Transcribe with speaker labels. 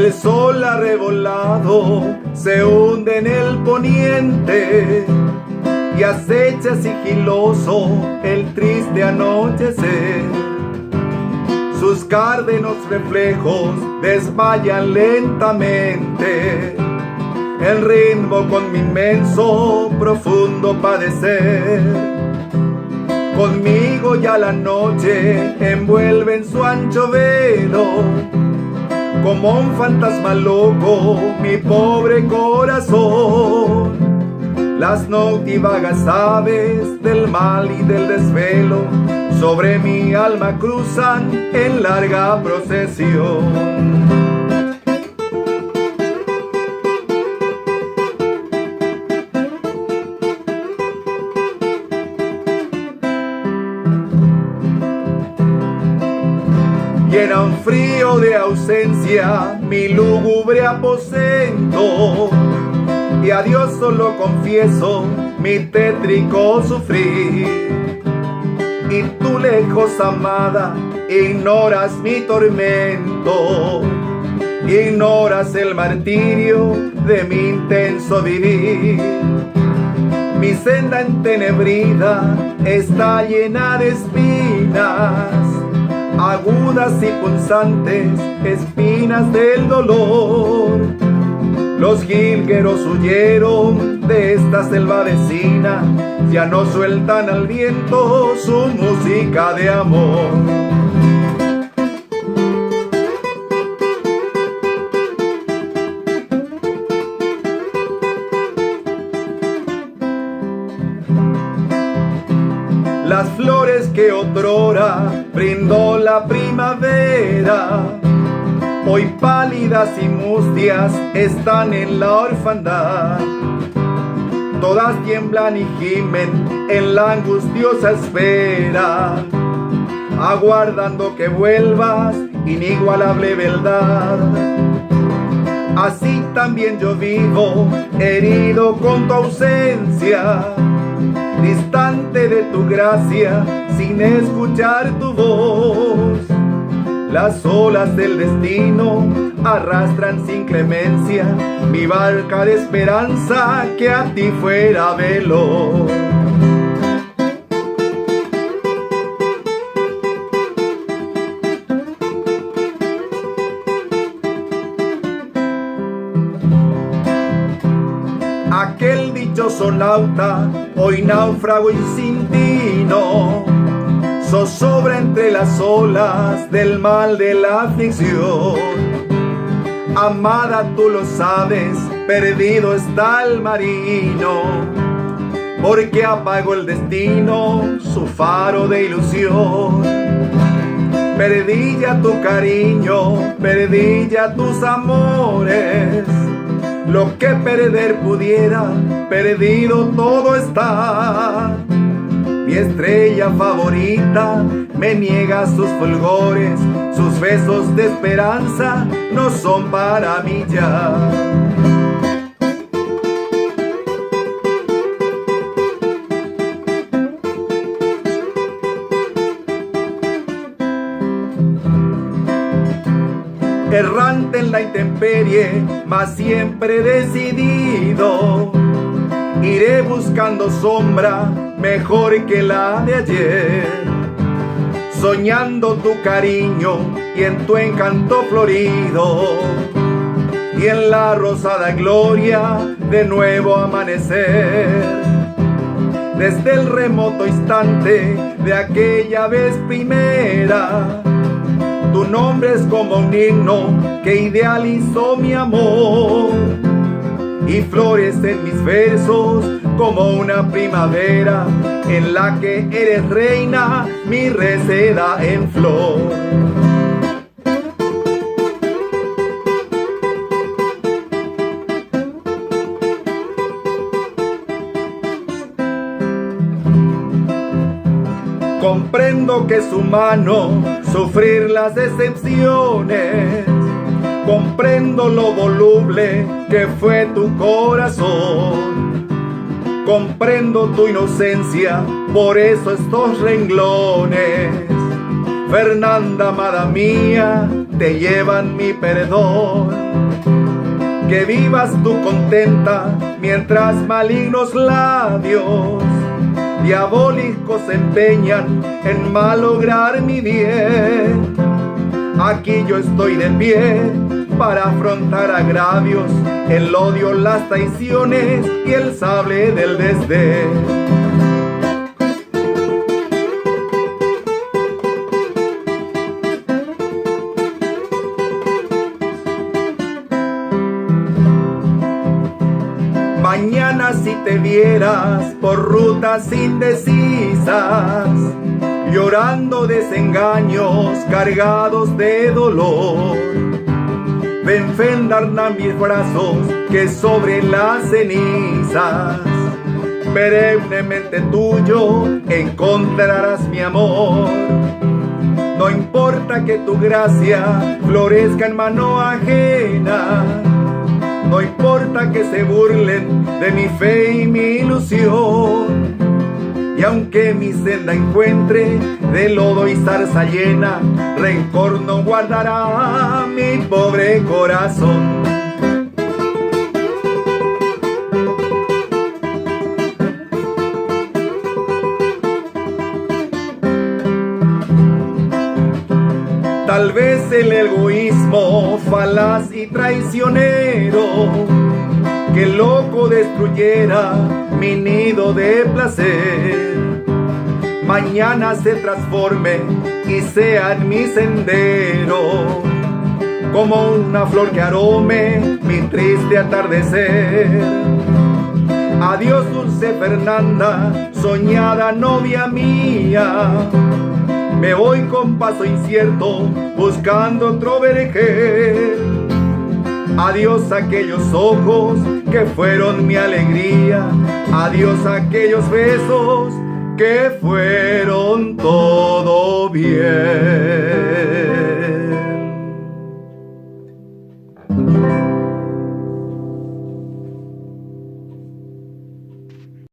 Speaker 1: El sol arrebolado se hunde en el poniente y acecha sigiloso el triste anochecer. Sus cárdenos reflejos desmayan lentamente el ritmo con mi inmenso, profundo padecer. Conmigo ya la noche envuelve en su ancho velo, como un fantasma loco mi pobre corazón. Las noctivagas aves del mal y del desvelo sobre mi alma cruzan en larga procesión. Llena un frío de ausencia mi lúgubre aposento, y a Dios solo confieso mi tétrico sufrir. Y tú lejos, amada, ignoras mi tormento, ignoras el martirio de mi intenso vivir. Mi senda entenebrida está llena de espinas, agudas y punzantes espinas del dolor. Los jilgueros huyeron de esta selva vecina, ya no sueltan al viento su música de amor. Las flores que otrora brindó la primavera, hoy pálidas y mustias están en la orfandad. Todas tiemblan y gimen en la angustiosa espera, aguardando que vuelvas, inigualable beldad. Así también yo vivo, herido con tu ausencia, distante de tu gracia, sin escuchar tu voz. Las olas del destino arrastran sin clemencia mi barca de esperanza que a ti fuera veloz. Aquel dichoso nauta, hoy náufrago y sin tino, zozobra entre las olas del mal de la aflicción. Amada, tú lo sabes, perdido está el marino, porque apagó el destino su faro de ilusión. Perdí ya tu cariño, perdí ya tus amores, lo que perder pudiera, perdido todo está. Mi estrella favorita me niega sus fulgores, sus besos de esperanza no son para mí ya. Errante en la intemperie, mas siempre decidido, iré buscando sombra mejor que la de ayer, soñando tu cariño y en tu encanto florido, y en la rosada gloria de nuevo amanecer. Desde el remoto instante de aquella vez primera, tu nombre es como un himno que idealizó mi amor, y florece en mis versos como una primavera en la que eres reina, mi receda en flor. Comprendo que es humano sufrir las decepciones, comprendo lo voluble que fue tu corazón, comprendo tu inocencia, por eso estos renglones. Fernanda, amada mía, te llevan mi perdón. Que vivas tú contenta mientras malignos labios diabólicos se empeñan en malograr mi bien. Aquí yo estoy de pie para afrontar agravios, el odio, las traiciones y el sable del desdén. Mañana si te vieras por rutas indecisas, llorando desengaños cargados de dolor, ven fendarna mis brazos que sobre las cenizas, perennemente tuyo encontrarás mi amor. No importa que tu gracia florezca en mano ajena, no importa que se burlen de mi fe y mi ilusión. Y aunque mi senda encuentre de lodo y zarza llena, rencor no guardará mi pobre corazón. Tal vez el egoísmo falaz y traicionero que loco destruyera mi nido de placer, mañana se transforme y sea en mi sendero como una flor que arome mi triste atardecer. Adiós dulce Fernanda, soñada novia mía, me voy con paso incierto buscando otro vergel. Adiós aquellos ojos que fueron mi alegría, adiós aquellos besos que fueron todo bien.